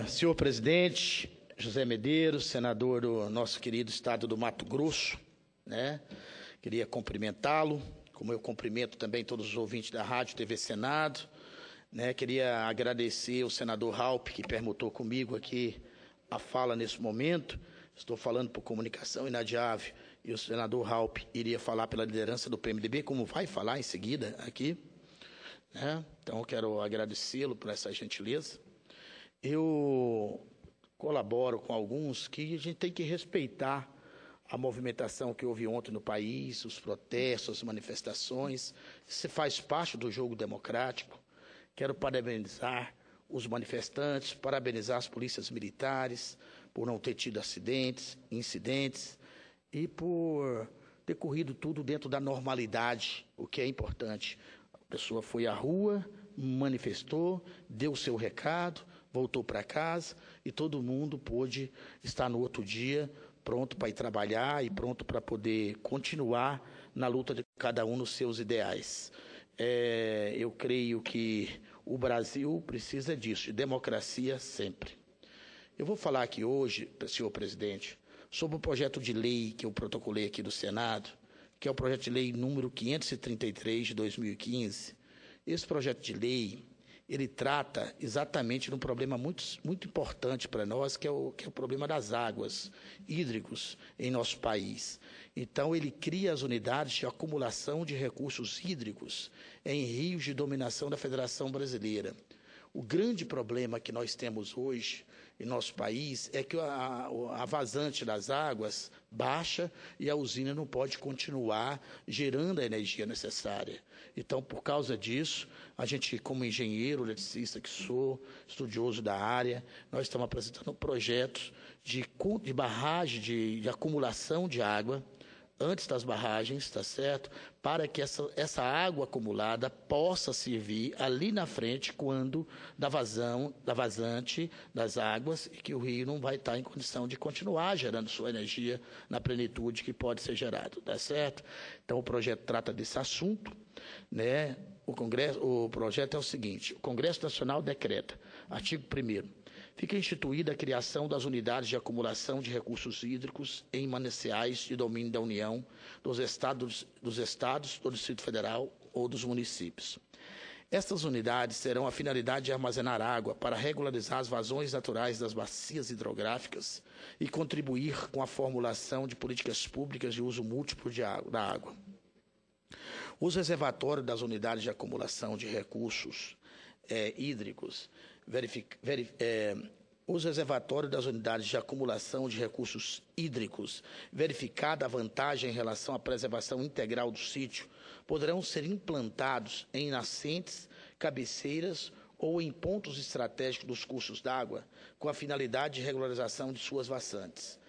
Senhor presidente, José Medeiros, senador do nosso querido estado do Mato Grosso, né? Queria cumprimentá-lo, como eu cumprimento também todos os ouvintes da Rádio TV Senado, né? Queria agradecer ao senador Raupp, que permutou comigo aqui a fala nesse momento. Estou falando por comunicação inadiável e o senador Raupp iria falar pela liderança do PMDB, como vai falar em seguida aqui, né? Então, eu quero agradecê-lo por essa gentileza. Eu colaboro com alguns que a gente tem que respeitar a movimentação que houve ontem no país, os protestos, as manifestações. Isso faz parte do jogo democrático. Quero parabenizar os manifestantes, parabenizar as polícias militares por não ter tido acidentes, incidentes e por ter corrido tudo dentro da normalidade, o que é importante. A pessoa foi à rua, manifestou, deu o seu recado, voltou para casa e todo mundo pôde estar no outro dia pronto para ir trabalhar e pronto para poder continuar na luta de cada um nos seus ideais. Eu creio que o Brasil precisa disso, de democracia sempre. Eu vou falar aqui hoje, senhor presidente, sobre o projeto de lei que eu protocolei aqui do Senado, que é o projeto de lei número 533 de 2015. Esse projeto de lei, ele trata exatamente de um problema muito importante para nós, que é o problema das águas hídricos em nosso país. Então, ele cria as unidades de acumulação de recursos hídricos em rios de dominação da Federação Brasileira. O grande problema que nós temos hoje em nosso país é que a vazante das águas baixa e a usina não pode continuar gerando a energia necessária. Então, por causa disso, a gente, como engenheiro, eletricista que sou, estudioso da área, nós estamos apresentando projetos de barragem, de acumulação de água, antes das barragens, está certo? Para que essa água acumulada possa servir ali na frente quando da vazante das águas e que o rio não vai estar em condição de continuar gerando sua energia na plenitude que pode ser gerado, tá certo? Então, o projeto trata desse assunto, né? O projeto é o seguinte: o Congresso Nacional decreta, artigo 1º, fica instituída a criação das unidades de acumulação de recursos hídricos em mananciais de domínio da União, dos estados, do Distrito Federal ou dos municípios. Estas unidades terão a finalidade de armazenar água para regularizar as vazões naturais das bacias hidrográficas e contribuir com a formulação de políticas públicas de uso múltiplo da água. Os reservatórios das unidades de acumulação de recursos hídricos, os reservatórios das unidades de acumulação de recursos hídricos, verificada a vantagem em relação à preservação integral do sítio, poderão ser implantados em nascentes, cabeceiras ou em pontos estratégicos dos cursos d'água, com a finalidade de regularização de suas vazões.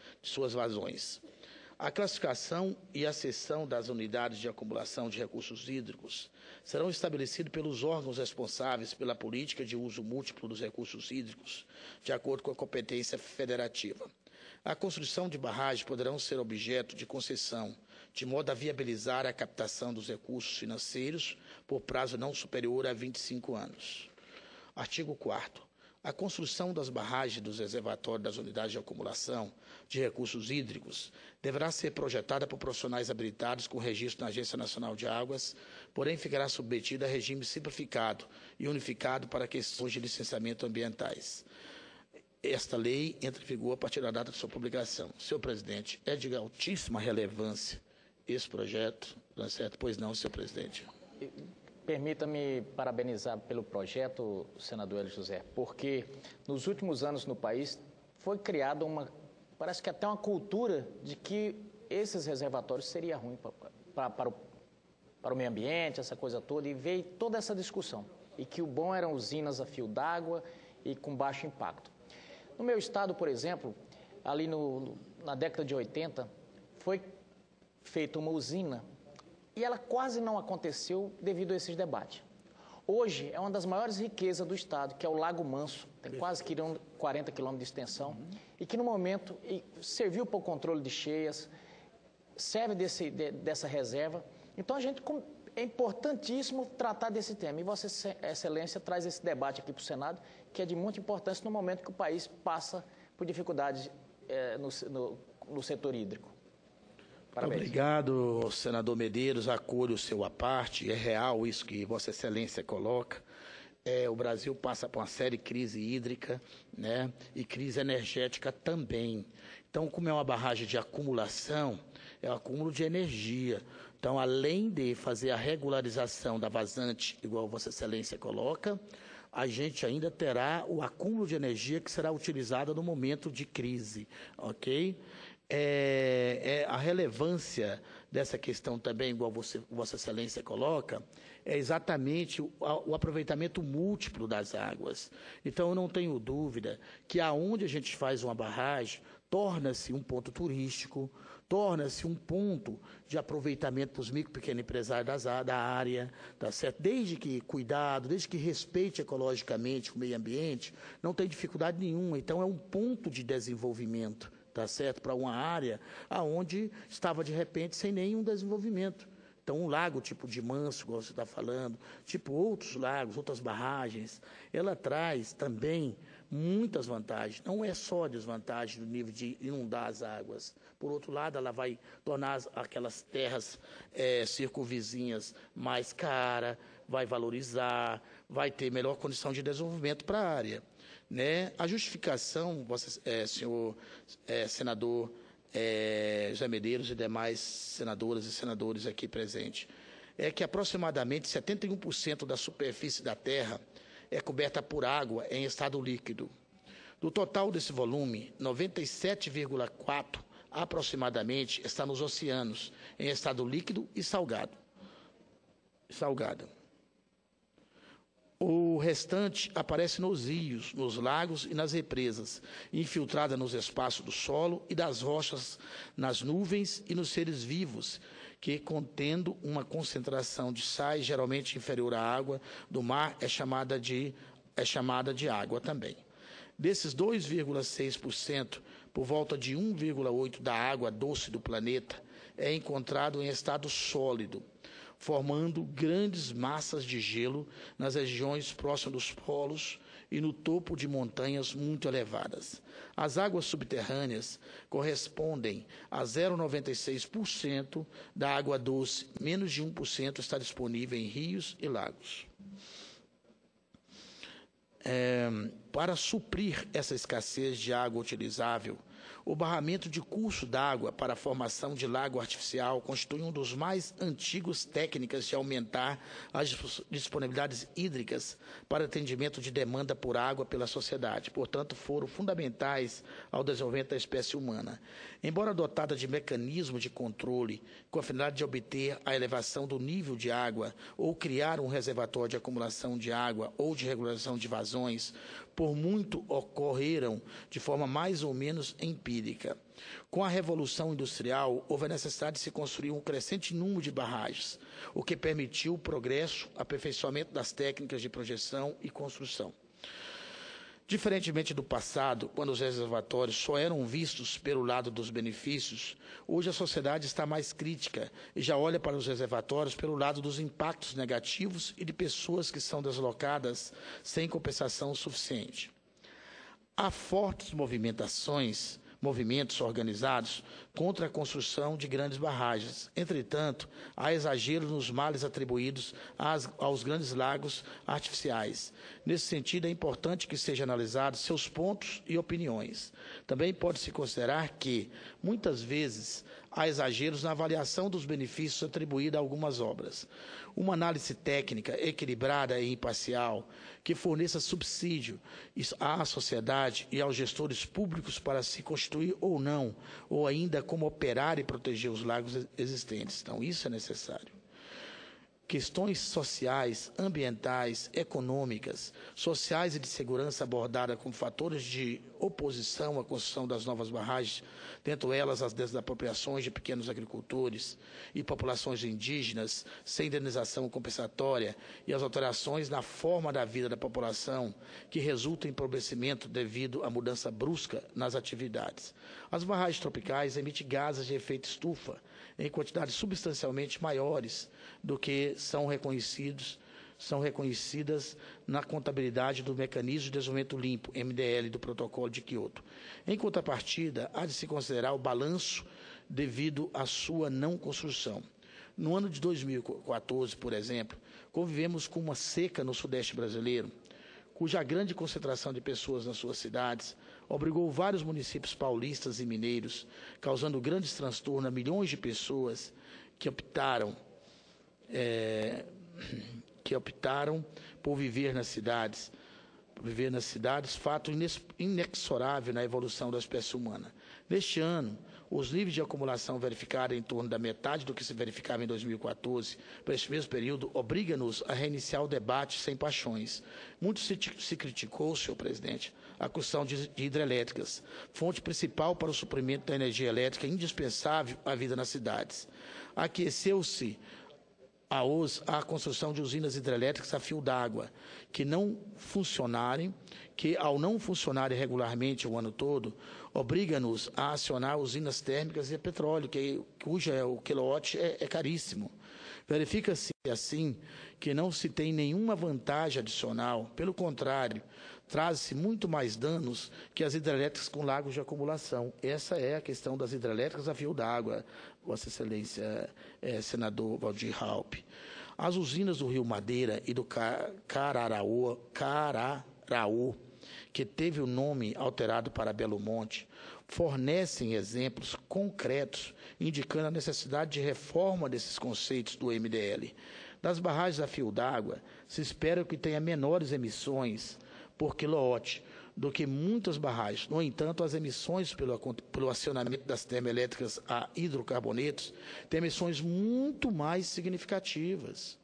A classificação e a cessão das unidades de acumulação de recursos hídricos serão estabelecidos pelos órgãos responsáveis pela política de uso múltiplo dos recursos hídricos, de acordo com a competência federativa. A construção de barragens poderão ser objeto de concessão, de modo a viabilizar a captação dos recursos financeiros por prazo não superior a 25 anos. Artigo 4º. A construção das barragens dos reservatórios das unidades de acumulação de recursos hídricos deverá ser projetada por profissionais habilitados com registro na Agência Nacional de Águas, porém ficará submetida a regime simplificado e unificado para questões de licenciamento ambientais. Esta lei entra em vigor a partir da data de sua publicação. Senhor presidente, é de altíssima relevância esse projeto, não é certo? Pois não, senhor presidente. Permita-me parabenizar pelo projeto, senador Hélio José, porque nos últimos anos no país foi criada parece que até uma cultura de que esses reservatórios seria ruim para o meio ambiente, essa coisa toda, e veio toda essa discussão, e que o bom eram usinas a fio d'água e com baixo impacto. No meu estado, por exemplo, ali na década de 80, foi feita uma usina e ela quase não aconteceu devido a esses debates. Hoje é uma das maiores riquezas do estado, que é o Lago Manso, tem quase 40 quilômetros de extensão, e que no momento serviu para o controle de cheias, serve dessa reserva. Então a gente é importantíssimo tratar desse tema. E Vossa Excelência traz esse debate aqui para o Senado, que é de muita importância no momento que o país passa por dificuldades no setor hídrico. Parabéns. Obrigado, senador Medeiros. Acolho o seu à parte. É real isso que Vossa Excelência coloca. O Brasil passa por uma séria crise hídrica, né? E crise energética também. Então, como é uma barragem de acumulação, é um acúmulo de energia. Então, além de fazer a regularização da vazante, igual Vossa Excelência coloca, a gente ainda terá o acúmulo de energia que será utilizado no momento de crise, ok? A relevância dessa questão também, igual Vossa Excelência coloca, é exatamente o aproveitamento múltiplo das águas. Então, eu não tenho dúvida que aonde a gente faz uma barragem, torna-se um ponto turístico, torna-se um ponto de aproveitamento para os micro e pequenos empresários da área, tá certo? Desde que cuidado, desde que respeite ecologicamente o meio ambiente, não tem dificuldade nenhuma. Então, é um ponto de desenvolvimento, tá certo? Para uma área aonde estava, de repente, sem nenhum desenvolvimento. Então, um lago tipo de Manso, como você está falando, tipo outros lagos, outras barragens, ela traz também muitas vantagens. Não é só desvantagem no nível de inundar as águas. Por outro lado, ela vai tornar aquelas terras circunvizinhas mais caras, vai valorizar, vai ter melhor condição de desenvolvimento para a área, né? A justificação, senhor senador José Medeiros e demais senadoras e senadores aqui presentes, é que aproximadamente 71% da superfície da terra é coberta por água em estado líquido. Do total desse volume, 97,4% aproximadamente está nos oceanos, em estado líquido e salgada. O restante aparece nos rios, nos lagos e nas represas, infiltrada nos espaços do solo e das rochas, nas nuvens e nos seres vivos, que, contendo uma concentração de sais geralmente inferior à água do mar, é chamada de água também. Desses 2,6%, por volta de 1,8% da água doce do planeta é encontrado em estado sólido, formando grandes massas de gelo nas regiões próximas dos polos e no topo de montanhas muito elevadas. As águas subterrâneas correspondem a 0,96% da água doce, menos de 1% está disponível em rios e lagos. Para suprir essa escassez de água utilizável, o barramento de curso d'água para a formação de lago artificial constitui um dos mais antigos técnicas de aumentar as disponibilidades hídricas para atendimento de demanda por água pela sociedade. Portanto, foram fundamentais ao desenvolvimento da espécie humana. Embora dotada de mecanismo de controle com a finalidade de obter a elevação do nível de água ou criar um reservatório de acumulação de água ou de regulação de vazões, por muito ocorreram de forma mais ou menos empírica. Com a Revolução Industrial, houve a necessidade de se construir um crescente número de barragens, o que permitiu o progresso, aperfeiçoamento das técnicas de projeção e construção. Diferentemente do passado, quando os reservatórios só eram vistos pelo lado dos benefícios, hoje a sociedade está mais crítica e já olha para os reservatórios pelo lado dos impactos negativos e de pessoas que são deslocadas sem compensação suficiente. Há fortes movimentos organizados contra a construção de grandes barragens. Entretanto, há exageros nos males atribuídos aos grandes lagos artificiais. Nesse sentido, é importante que sejam analisados seus pontos e opiniões. Também pode-se considerar que, muitas vezes, há exageros na avaliação dos benefícios atribuídos a algumas obras. Uma análise técnica equilibrada e imparcial que forneça subsídio à sociedade e aos gestores públicos para se constituir ou não, ou ainda como operar e proteger os lagos existentes. Então, isso é necessário. Questões sociais, ambientais, econômicas, sociais e de segurança abordadas como fatores de oposição à construção das novas barragens, dentre elas as desapropriações de pequenos agricultores e populações indígenas sem indenização compensatória e as alterações na forma da vida da população que resultam em empobrecimento devido à mudança brusca nas atividades. As barragens tropicais emitem gases de efeito estufa em quantidades substancialmente maiores do que são reconhecidas na contabilidade do Mecanismo de Desenvolvimento Limpo, MDL, do Protocolo de Quioto. Em contrapartida, há de se considerar o balanço devido à sua não construção. No ano de 2014, por exemplo, convivemos com uma seca no Sudeste brasileiro, cuja grande concentração de pessoas nas suas cidades obrigou vários municípios paulistas e mineiros, causando grandes transtornos a milhões de pessoas que optaram por viver nas cidades, fato inexorável na evolução da espécie humana. Neste ano, os níveis de acumulação verificados em torno da metade do que se verificava em 2014, para este mesmo período, obriga-nos a reiniciar o debate sem paixões. Muito se criticou, senhor presidente, a construção de hidrelétricas, fonte principal para o suprimento da energia elétrica indispensável à vida nas cidades. Aqueceu-se a construção de usinas hidrelétricas a fio d'água, que ao não funcionarem regularmente o ano todo, obriga-nos a acionar usinas térmicas de petróleo, cuja o quilowatt é caríssimo. Verifica-se, assim, que não se tem nenhuma vantagem adicional, pelo contrário, traz-se muito mais danos que as hidrelétricas com lagos de acumulação. Essa é a questão das hidrelétricas a fio d'água, Vossa Excelência, senador Waldir Raupp. As usinas do Rio Madeira e do Cararaú, que teve o nome alterado para Belo Monte, fornecem exemplos concretos indicando a necessidade de reforma desses conceitos do MDL. Das barragens a fio d'água, se espera que tenha menores emissões por quilowatt do que muitas barragens. No entanto, as emissões pelo acionamento das termoelétricas a hidrocarbonetos têm emissões muito mais significativas.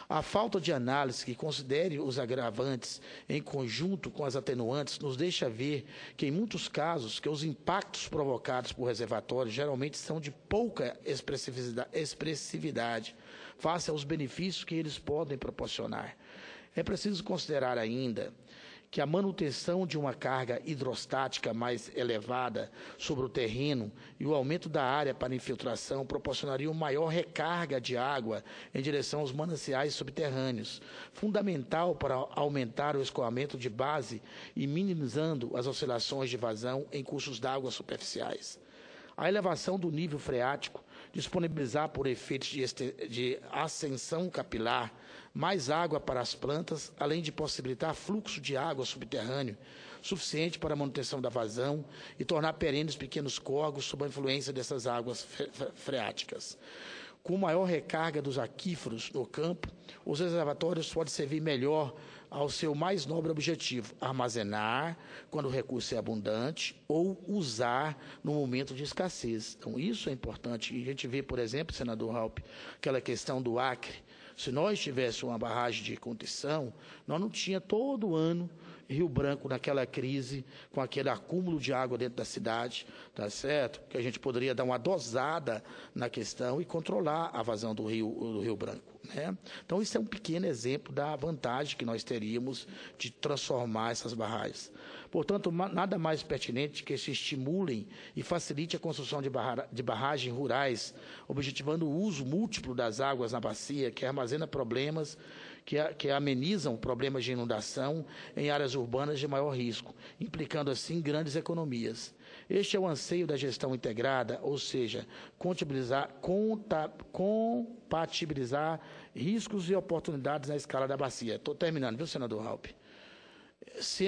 A falta de análise que considere os agravantes em conjunto com as atenuantes nos deixa ver que, em muitos casos, que os impactos provocados por reservatórios geralmente são de pouca expressividade face aos benefícios que eles podem proporcionar. É preciso considerar ainda que a manutenção de uma carga hidrostática mais elevada sobre o terreno e o aumento da área para infiltração proporcionariam maior recarga de água em direção aos mananciais subterrâneos, fundamental para aumentar o escoamento de base e minimizando as oscilações de vazão em cursos d'água superficiais. A elevação do nível freático, disponibilizar por efeitos de ascensão capilar mais água para as plantas, além de possibilitar fluxo de água subterrâneo suficiente para a manutenção da vazão e tornar perenes pequenos córregos sob a influência dessas águas freáticas. Com maior recarga dos aquíferos no campo, os reservatórios podem servir melhor ao seu mais nobre objetivo, armazenar quando o recurso é abundante ou usar no momento de escassez. Então, isso é importante. E a gente vê, por exemplo, senador Raupp, aquela questão do Acre. Se nós tivéssemos uma barragem de contenção, nós não tínhamos todo ano Rio Branco naquela crise, com aquele acúmulo de água dentro da cidade, tá certo? Que a gente poderia dar uma dosada na questão e controlar a vazão do Rio Branco, né? Então, isso é um pequeno exemplo da vantagem que nós teríamos de transformar essas barragens. Portanto, nada mais pertinente que se estimulem e facilite a construção de barragens rurais, objetivando o uso múltiplo das águas na bacia, que armazena problemas, que amenizam problemas de inundação em áreas urbanas de maior risco, implicando, assim, grandes economias. Este é o anseio da gestão integrada, ou seja, compatibilizar riscos e oportunidades na escala da bacia. Estou terminando, viu, senador Raupp? Se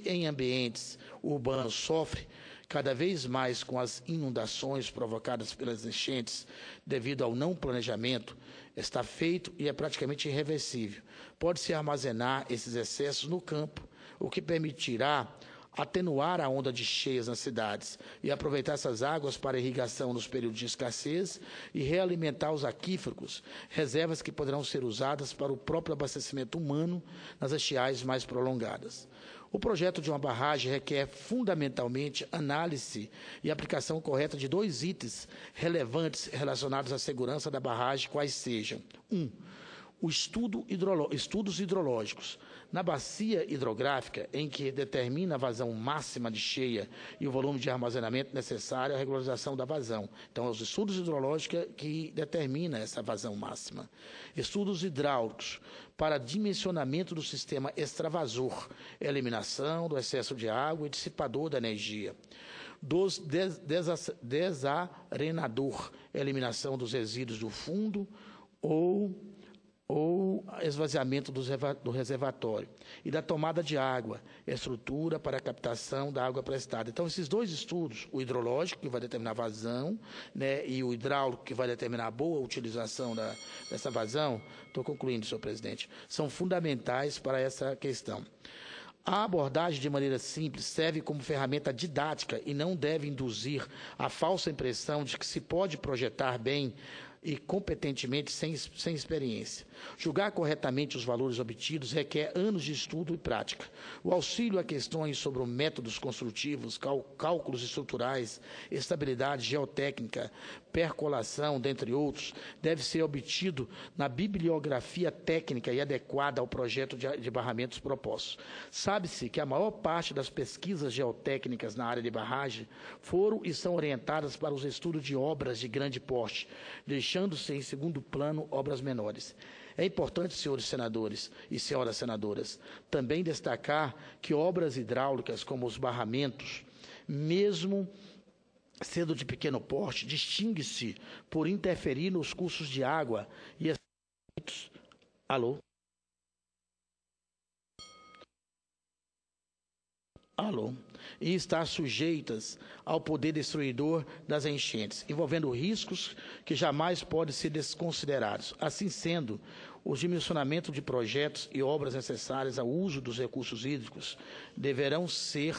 em ambientes urbanos sofre cada vez mais com as inundações provocadas pelas enchentes devido ao não planejamento, está feito e é praticamente irreversível. Pode-se armazenar esses excessos no campo, o que permitirá atenuar a onda de cheias nas cidades e aproveitar essas águas para irrigação nos períodos de escassez e realimentar os aquíferos, reservas que poderão ser usadas para o próprio abastecimento humano nas estiagens mais prolongadas. O projeto de uma barragem requer fundamentalmente análise e aplicação correta de 2 itens relevantes relacionados à segurança da barragem, quais sejam: 1. Estudos hidrológicos, Na bacia hidrográfica, em que determina a vazão máxima de cheia e o volume de armazenamento necessário à regularização da vazão. Então, é os estudos hidrológicos que determinam essa vazão máxima. Estudos hidráulicos para dimensionamento do sistema extravasor, eliminação do excesso de água e dissipador da energia. Dos desarenador, eliminação dos resíduos do fundo ou esvaziamento do reservatório, e da tomada de água, estrutura para a captação da água prestada. Então, esses dois estudos, o hidrológico, que vai determinar a vazão, né, e o hidráulico, que vai determinar a boa utilização dessa vazão, estou concluindo, senhor presidente, são fundamentais para essa questão. A abordagem, de maneira simples, serve como ferramenta didática e não deve induzir a falsa impressão de que se pode projetar bem e competentemente sem experiência. Julgar corretamente os valores obtidos requer anos de estudo e prática. O auxílio a questões sobre métodos construtivos, cálculos estruturais, estabilidade geotécnica, percolação, dentre outros, deve ser obtido na bibliografia técnica e adequada ao projeto de barramentos propostos. Sabe-se que a maior parte das pesquisas geotécnicas na área de barragem foram e são orientadas para os estudos de obras de grande porte, deixando-se em segundo plano obras menores. É importante, senhores senadores e senhoras senadoras, também destacar que obras hidráulicas como os barramentos, mesmo sendo de pequeno porte, distingue-se por interferir nos cursos de água e Alô? E estar sujeitas ao poder destruidor das enchentes, envolvendo riscos que jamais podem ser desconsiderados. Assim sendo, o dimensionamento de projetos e obras necessárias ao uso dos recursos hídricos deverão ser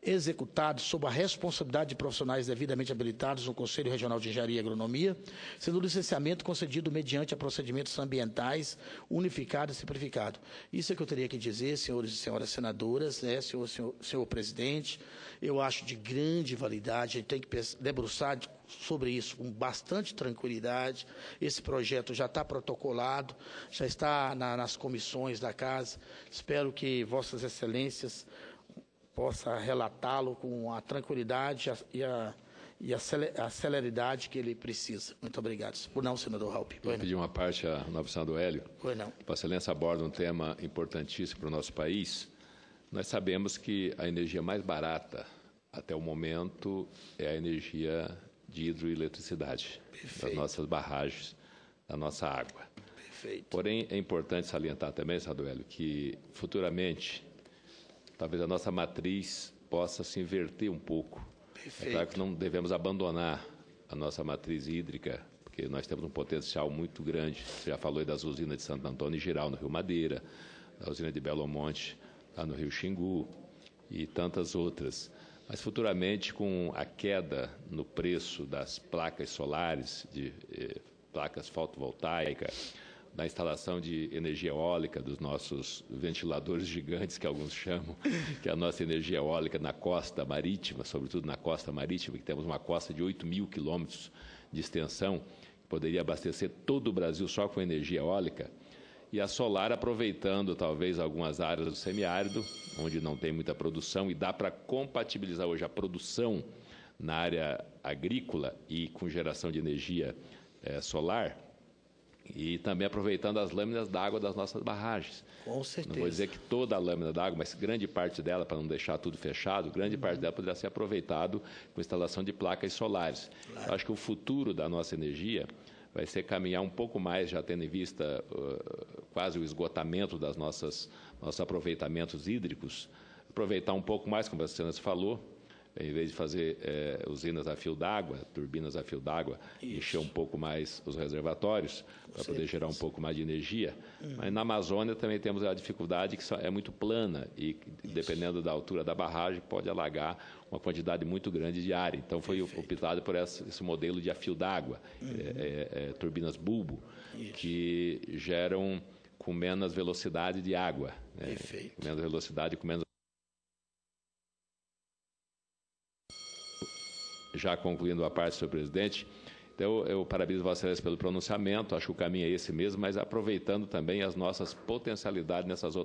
executados sob a responsabilidade de profissionais devidamente habilitados no Conselho Regional de Engenharia e Agronomia, sendo o licenciamento concedido mediante a procedimentos ambientais unificados e simplificados. Isso é que eu teria que dizer, senhores e senhoras senadoras, né, senhor presidente. Eu acho de grande validade, a gente tem que debruçar sobre isso com bastante tranquilidade. Esse projeto já está protocolado, já está nas comissões da Casa. Espero que Vossas Excelências possa relatá-lo com a tranquilidade e a celeridade que ele precisa. Muito obrigado. Por não, senador Raup. Vou pedir uma parte ao novo senador Hélio. Pois não. Vossa Excelência aborda um tema importantíssimo para o nosso país. Nós sabemos que a energia mais barata, até o momento, é a energia de hidroeletricidade, das nossas barragens, da nossa água. Perfeito. Porém, é importante salientar também, senador Hélio, que futuramente talvez a nossa matriz possa se inverter um pouco. Perfeito. É claro que não devemos abandonar a nossa matriz hídrica, porque nós temos um potencial muito grande. Você já falou aí das usinas de Santo Antônio e Giral, no Rio Madeira, da usina de Belo Monte, lá no Rio Xingu, e tantas outras. Mas futuramente, com a queda no preço das placas solares, de placas fotovoltaicas, da instalação de energia eólica, dos nossos ventiladores gigantes, que alguns chamam, que é a nossa energia eólica na costa marítima, sobretudo na costa marítima, que temos uma costa de 8.000 quilômetros de extensão, que poderia abastecer todo o Brasil só com energia eólica, e a solar aproveitando talvez algumas áreas do semiárido, onde não tem muita produção, e dá para compatibilizar hoje a produção na área agrícola e com geração de energia solar, e também aproveitando as lâminas d'água das nossas barragens. Com certeza. Não vou dizer que toda a lâmina d'água, mas grande parte dela, para não deixar tudo fechado, grande parte dela poderá ser aproveitado com instalação de placas solares. Claro. Eu acho que o futuro da nossa energia vai ser caminhar um pouco mais, já tendo em vista quase o esgotamento das nossos aproveitamentos hídricos, aproveitar um pouco mais, como a senhora falou, em vez de fazer usinas a fio d'água, turbinas a fio d'água, encher um pouco mais os reservatórios, para poder gerar um pouco mais de energia. Mas na Amazônia também temos a dificuldade que é muito plana e, dependendo da altura da barragem, pode alagar uma quantidade muito grande de área. Então, foi optado por esse modelo de a fio d'água, turbinas bulbo, que geram com menos velocidade de água. Perfeito. Menos velocidade, com menos... Já concluindo a parte, senhor presidente, Então, eu parabenizo Vossa Excelência pelo pronunciamento, acho que o caminho é esse mesmo, mas aproveitando também as nossas potencialidades nessas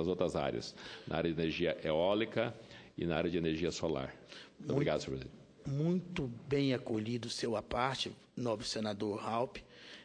outras áreas, na área de energia eólica e na área de energia solar. Muito obrigado, senhor presidente. Muito bem acolhido seu à parte, nobre senador Raupp.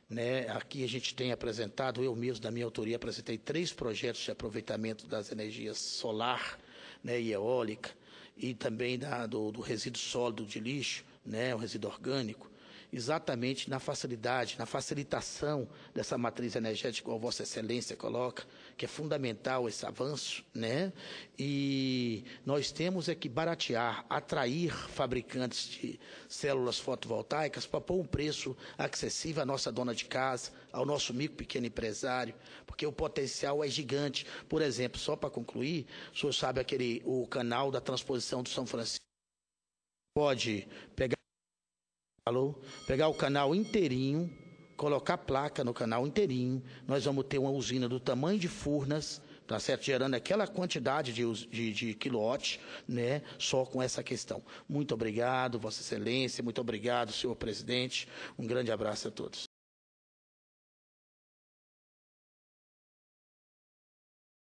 Né? Aqui a gente tem apresentado, eu mesmo, da minha autoria, apresentei 3 projetos de aproveitamento das energias solar, né, e eólica, e também do resíduo sólido de lixo, né, o resíduo orgânico, exatamente na facilidade, na facilitação dessa matriz energética, como Vossa Excelência coloca, que é fundamental esse avanço, né? E nós temos que baratear, atrair fabricantes de células fotovoltaicas para pôr um preço acessível à nossa dona de casa, ao nosso micro pequeno empresário, porque o potencial é gigante. Por exemplo, só para concluir, o senhor sabe o canal da transposição do São Francisco, pode pegar o canal inteirinho, colocar placa no canal inteirinho, nós vamos ter uma usina do tamanho de Furnas, tá certo? Gerando aquela quantidade de quilowatts, né? Só com essa questão. Muito obrigado, Vossa Excelência, muito obrigado, senhor presidente. Um grande abraço a todos.